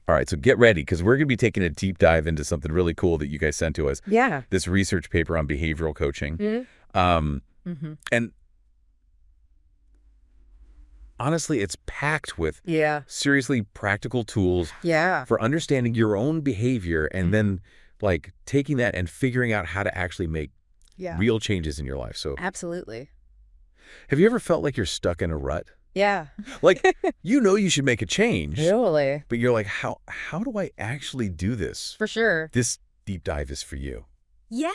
All right, so get ready, because we're going to be taking a deep dive into something really cool that you guys sent to us. Yeah. This research paper on behavioral coaching. And honestly, it's packed with seriously practical tools for understanding your own behavior and then like taking that and figuring out how to actually make real changes in your life. So absolutely. Have you ever felt like you're stuck in a rut? Yeah. Like, you should make a change. Totally. But you're like, how do I actually do this? For sure. This deep dive is for you. Yeah.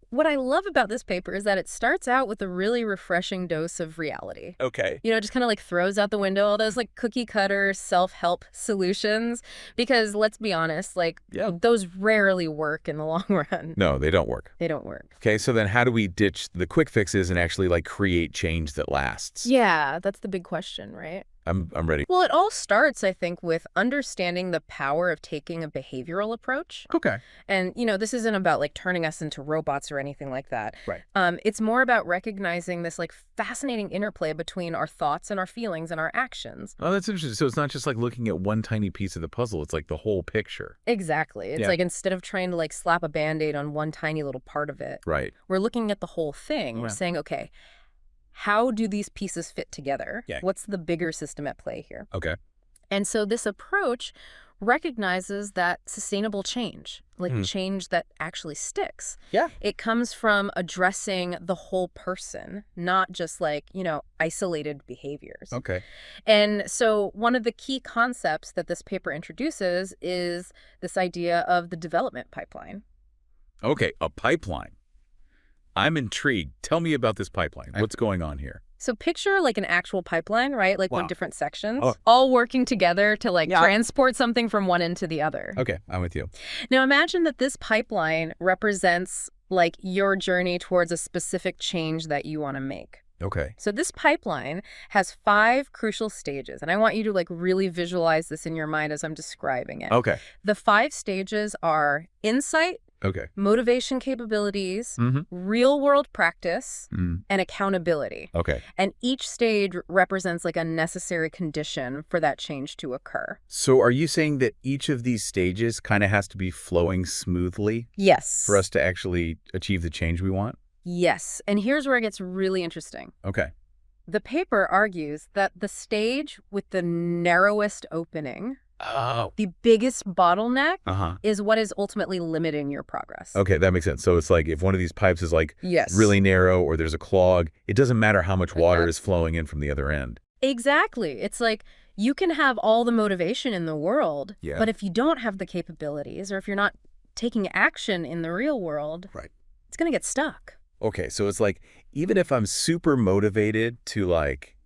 What I love about this paper is that it starts out with a really refreshing dose of reality. Okay. You know, it just kind of like throws out the window all those like cookie cutter self-help solutions. Because let's be honest, like those rarely work in the long run. No, they don't work. They don't work. Okay, so then how do we ditch the quick fixes and actually like create change that lasts? Yeah, that's the big question, right? I'm ready. Well, it all starts, I think, with understanding the power of taking a behavioral approach. Okay. And, you know, this isn't about like turning us into robots or anything like that. Right. It's more about recognizing this like fascinating interplay between our thoughts and our feelings and our actions. Oh, that's interesting. So it's not just like looking at one tiny piece of the puzzle. It's like the whole picture. Exactly. It's like instead of trying to like slap a Band-Aid on one tiny little part of it, right, we're looking at the whole thing. We're saying, okay, how do these pieces fit together? Yeah. What's the bigger system at play here? Okay. And so this approach recognizes that sustainable change, like change that actually sticks. Yeah. It comes from addressing the whole person, not just like, you know, isolated behaviors. Okay. And so one of the key concepts that this paper introduces is this idea of the development pipeline. Okay, a pipeline. I'm intrigued. Tell me about this pipeline. What's going on here? So picture like an actual pipeline, right? Like with different sections, all working together to like transport something from one end to the other. Okay, I'm with you. Now imagine that this pipeline represents like your journey towards a specific change that you want to make. Okay. So this pipeline has 5 crucial stages, and I want you to like really visualize this in your mind as I'm describing it. Okay. The 5 stages are insight, motivation capabilities, real-world practice, and accountability. Okay. And each stage represents like a necessary condition for that change to occur. So are you saying that each of these stages kind of has to be flowing smoothly? Yes. For us to actually achieve the change we want? Yes. And here's where it gets really interesting. Okay. The paper argues that the stage with the narrowest opening, the biggest bottleneck, is what is ultimately limiting your progress. Okay, that makes sense. So it's like if one of these pipes is like really narrow or there's a clog, it doesn't matter how much water is flowing in from the other end. Exactly. It's like you can have all the motivation in the world, but if you don't have the capabilities or if you're not taking action in the real world, it's going to get stuck. Okay, so it's like even if I'm super motivated to like,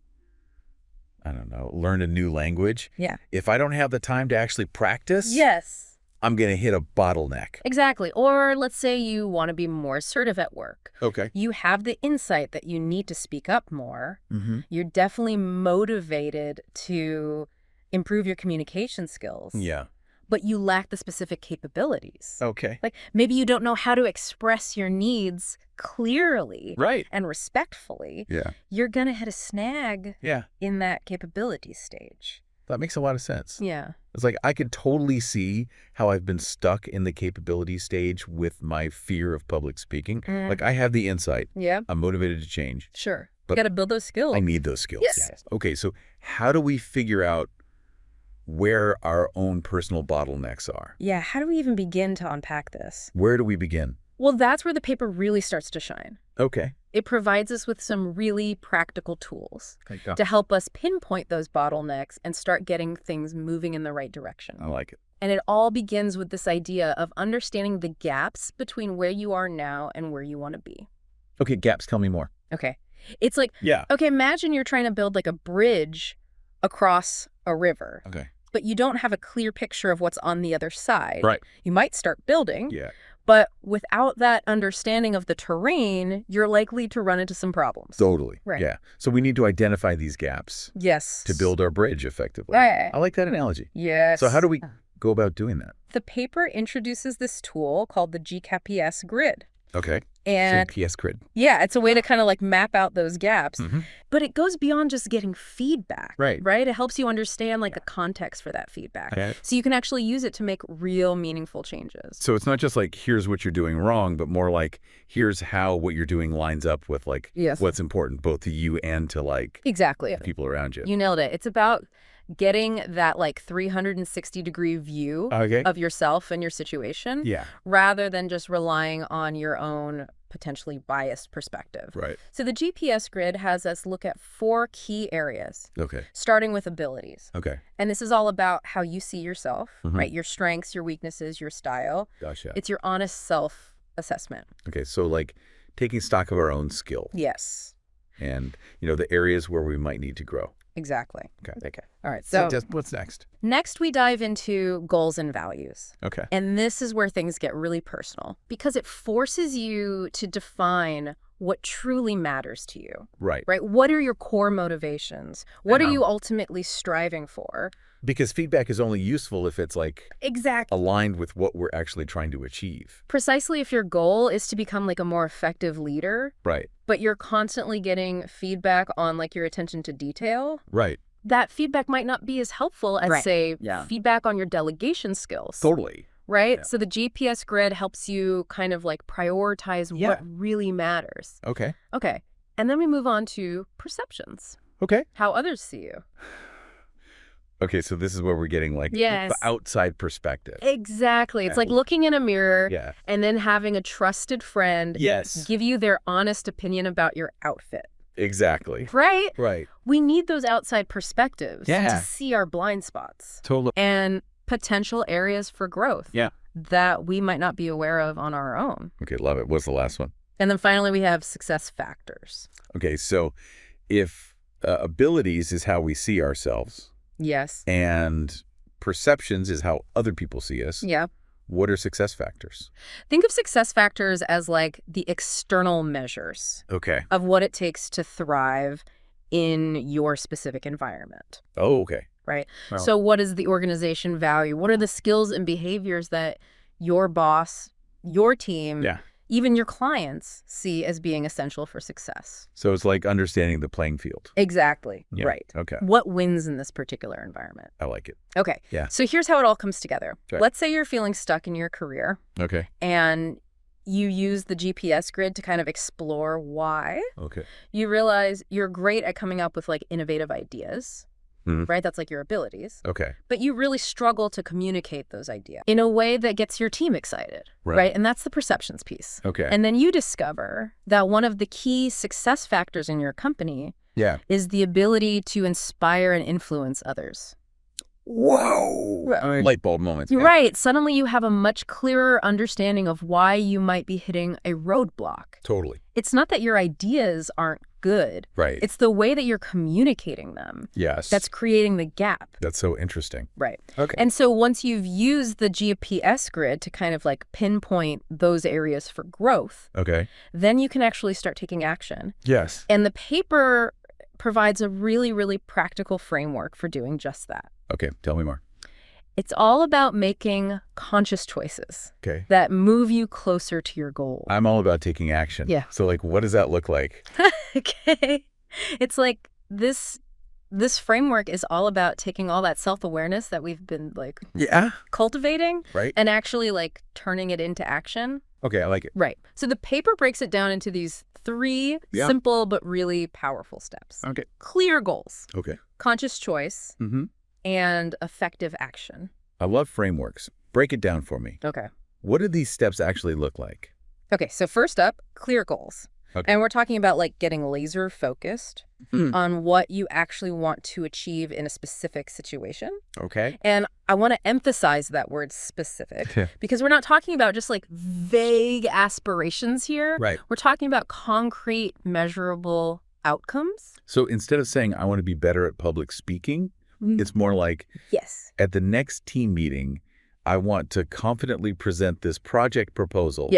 I don't know, learn a new language. Yeah. If I don't have the time to actually practice. Yes. I'm going to hit a bottleneck. Exactly. Or let's say you want to be more assertive at work. Okay. You have the insight that you need to speak up more. You're definitely motivated to improve your communication skills. Yeah. But you lack the specific capabilities. Okay. Like maybe you don't know how to express your needs clearly and respectfully. Yeah. You're going to hit a snag in that capability stage. That makes a lot of sense. Yeah. It's like I could totally see how I've been stuck in the capability stage with my fear of public speaking. Like I have the insight. Yeah. I'm motivated to change. Sure. But you got to build those skills. I need those skills. Yes. Okay, so how do we figure out where our own personal bottlenecks are? Yeah, how do we even begin to unpack this? Where do we begin? Well, that's where the paper really starts to shine. Okay. It provides us with some really practical tools to help us pinpoint those bottlenecks and start getting things moving in the right direction. I like it. And it all begins with this idea of understanding the gaps between where you are now and where you want to be. Okay, gaps, tell me more. Okay. It's like, okay, imagine you're trying to build like a bridge across a river. Okay. But you don't have a clear picture of what's on the other side. Right. You might start building. Yeah. But without that understanding of the terrain, you're likely to run into some problems. Totally. Right. Yeah. So we need to identify these gaps. Yes. To build our bridge effectively. Right. I like that analogy. Yes. So how do we go about doing that? The paper introduces this tool called the GKPS grid. Okay. And GPS grid. Yeah, it's a way to kind of like map out those gaps. But it goes beyond just getting feedback. Right. It helps you understand like the context for that feedback. So you can actually use it to make real meaningful changes. So it's not just like, here's what you're doing wrong, but more like, here's how what you're doing lines up with like what's important both to you and to like people around you. You nailed it. It's about getting that like 360-degree view of yourself and your situation rather than just relying on your own potentially biased perspective. Right. So the GPS grid has us look at 4 key areas. Starting with abilities. And this is all about how you see yourself, right? Your strengths, your weaknesses, your style. Gotcha. It's your honest self-assessment. Okay, so like taking stock of our own skill. Yes. And, you know, the areas where we might need to grow. Exactly. Okay. All right. So what's next? Next, we dive into goals and values. Okay. And this is where things get really personal because it forces you to define what truly matters to you. Right. What are your core motivations? What are you ultimately striving for? Because feedback is only useful if it's like aligned with what we're actually trying to achieve. Precisely. If your goal is to become like a more effective leader. Right. But you're constantly getting feedback on like your attention to detail. Right. That feedback might not be as helpful as say feedback on your delegation skills. Totally. Right? Yeah. So the GPS grid helps you kind of like prioritize what really matters. Okay. Okay. And then we move on to perceptions. Okay. How others see you. Okay, so this is where we're getting like the outside perspective. Exactly. It's like looking in a mirror and then having a trusted friend give you their honest opinion about your outfit. Exactly. Right? Right. We need those outside perspectives to see our blind spots. Totally. And potential areas for growth that we might not be aware of on our own. Okay, love it. What's the last one? And then finally, we have success factors. Okay, so if abilities is how we see ourselves. Yes. And perceptions is how other people see us. Yeah. What are success factors? Think of success factors as like the external measures of what it takes to thrive in your specific environment. Oh, okay. Right. Well, so what does the organization value? What are the skills and behaviors that your boss, your team, even your clients see as being essential for success? So it's like understanding the playing field. Exactly. Yeah. Right. Okay. What wins in this particular environment? I like it. Okay. Yeah. So here's how it all comes together. Right. Let's say you're feeling stuck in your career. Okay. And you use the GPS grid to kind of explore why. Okay. You realize you're great at coming up with like innovative ideas. Right? That's like your abilities. Okay. But you really struggle to communicate those ideas in a way that gets your team excited. Right? And that's the perceptions piece. Okay. And then you discover that one of the key success factors in your company is the ability to inspire and influence others. Whoa. Light bulb moments. Right. Suddenly you have a much clearer understanding of why you might be hitting a roadblock. Totally. It's not that your ideas aren't good. Right. It's the way that you're communicating them. Yes. That's creating the gap. That's so interesting. Right. Okay. And so once you've used the GPS grid to kind of like pinpoint those areas for growth, then you can actually start taking action. Yes. And the paper provides a really, really practical framework for doing just that. Okay. Tell me more. It's all about making conscious choices that move you closer to your goal. I'm all about taking action. Yeah. So like, what does that look like? Okay. It's like this framework is all about taking all that self-awareness that we've been like cultivating and actually like turning it into action. Okay, I like it. Right. So the paper breaks it down into these 3 simple but really powerful steps. Okay. Clear goals. Okay. Conscious choice. And effective action. I love frameworks. Break it down for me. Okay. What do these steps actually look like? Okay, so first up, clear goals. Okay. And we're talking about like getting laser focused on what you actually want to achieve in a specific situation. Okay. And I want to emphasize that word specific because we're not talking about just like vague aspirations here. Right. We're talking about concrete, measurable outcomes. So instead of saying, I want to be better at public speaking, it's more like, at the next team meeting, I want to confidently present this project proposal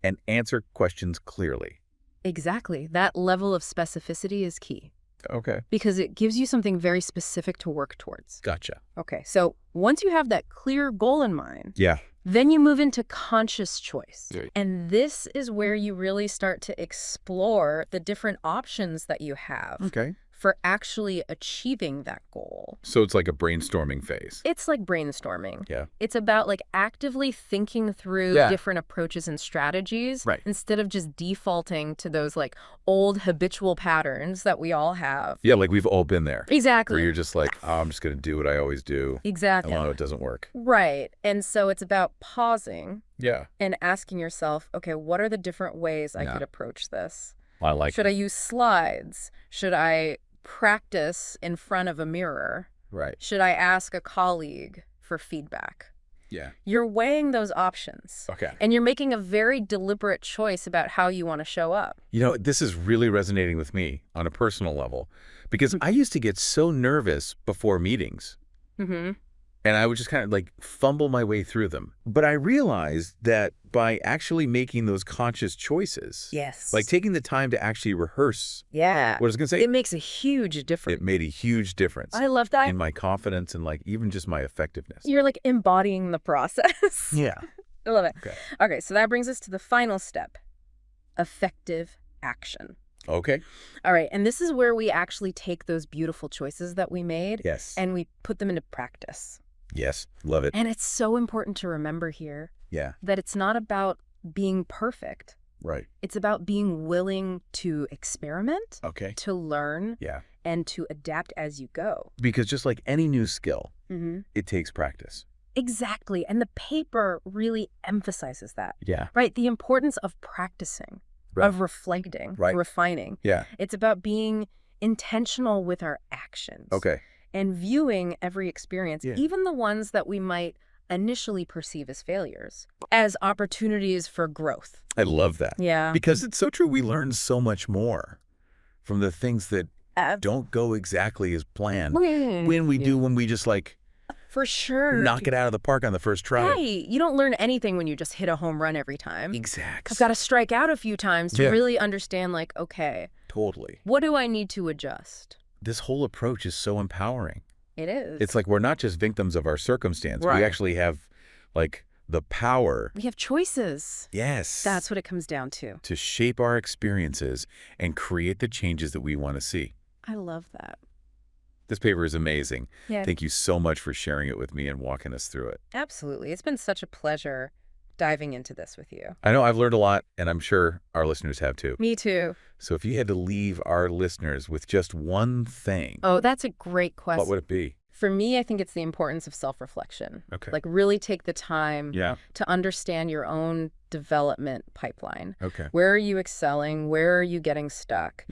and answer questions clearly. Exactly. That level of specificity is key. Okay. Because it gives you something very specific to work towards. Gotcha. Okay. So once you have that clear goal in mind, Then you move into conscious choice. Right. And this is where you really start to explore the different options that you have for actually achieving that goal. So it's like a brainstorming phase. It's like brainstorming. Yeah. It's about like actively thinking through different approaches and strategies instead of just defaulting to those like old habitual patterns that we all have. Yeah, like we've all been there. Exactly. Where you're just like, oh, I'm just going to do what I always do. Exactly. And it doesn't work. Right. And so it's about pausing Yeah. and asking yourself, okay, what are the different ways I could approach this? I like Should I use slides? Should I practice in front of a mirror? Right. Should I ask a colleague for feedback? Yeah. You're weighing those options. Okay. And you're making a very deliberate choice about how you want to show up. You know, this is really resonating with me on a personal level because I used to get so nervous before meetings. Mm-hmm. And I would just kind of like fumble my way through them. But I realized that by actually making those conscious choices, like taking the time to actually rehearse what I was going to say, it makes a huge difference. It made a huge difference. I love that. In my confidence and like even just my effectiveness. You're like embodying the process. Yeah. I love it. Okay, so that brings us to the final step, effective action. Okay. All right, and this is where we actually take those beautiful choices that we made and we put them into practice. Yes, love it. And it's so important to remember here that it's not about being perfect. Right. It's about being willing to experiment, to learn, and to adapt as you go. Because just like any new skill, it takes practice. Exactly. And the paper really emphasizes that. Yeah. Right? The importance of practicing, of reflecting, refining. Yeah. It's about being intentional with our actions. And viewing every experience, even the ones that we might initially perceive as failures, as opportunities for growth. I love that. Yeah. Because it's so true. We learn so much more from the things that don't go exactly as planned when we just like for sure knock it out of the park on the first try. Right. You don't learn anything when you just hit a home run every time. Exactly. I've got to strike out a few times to really understand like, okay, totally. What do I need to adjust? This whole approach is so empowering. It is. It's like we're not just victims of our circumstance. We actually have like the power. We have choices. Yes. That's what it comes down to. To shape our experiences and create the changes that we want to see. I love that. This paper is amazing. Yeah. Thank you so much for sharing it with me and walking us through it. Absolutely. It's been such a pleasure diving into this with you. I know I've learned a lot, and I'm sure our listeners have too. Me too. So if you had to leave our listeners with just one thing. Oh, that's a great question. What would it be? For me, I think it's the importance of self-reflection. Okay. Like really take the time to understand your own development pipeline. Okay. Where are you excelling? Where are you getting stuck?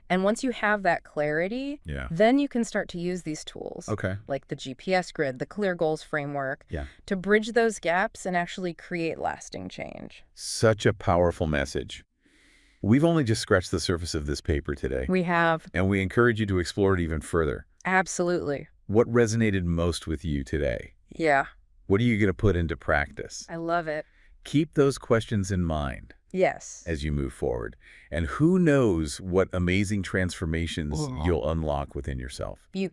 And once you have that clarity, then you can start to use these tools. Like the GPS grid, the clear goals framework, to bridge those gaps and actually create lasting change. Such a powerful message. We've only just scratched the surface of this paper today. We have. And we encourage you to explore it even further. Absolutely. What resonated most with you today? Yeah. What are you going to put into practice? I love it. Keep those questions in mind. Yes. As you move forward. And who knows what amazing transformations you'll unlock within yourself. You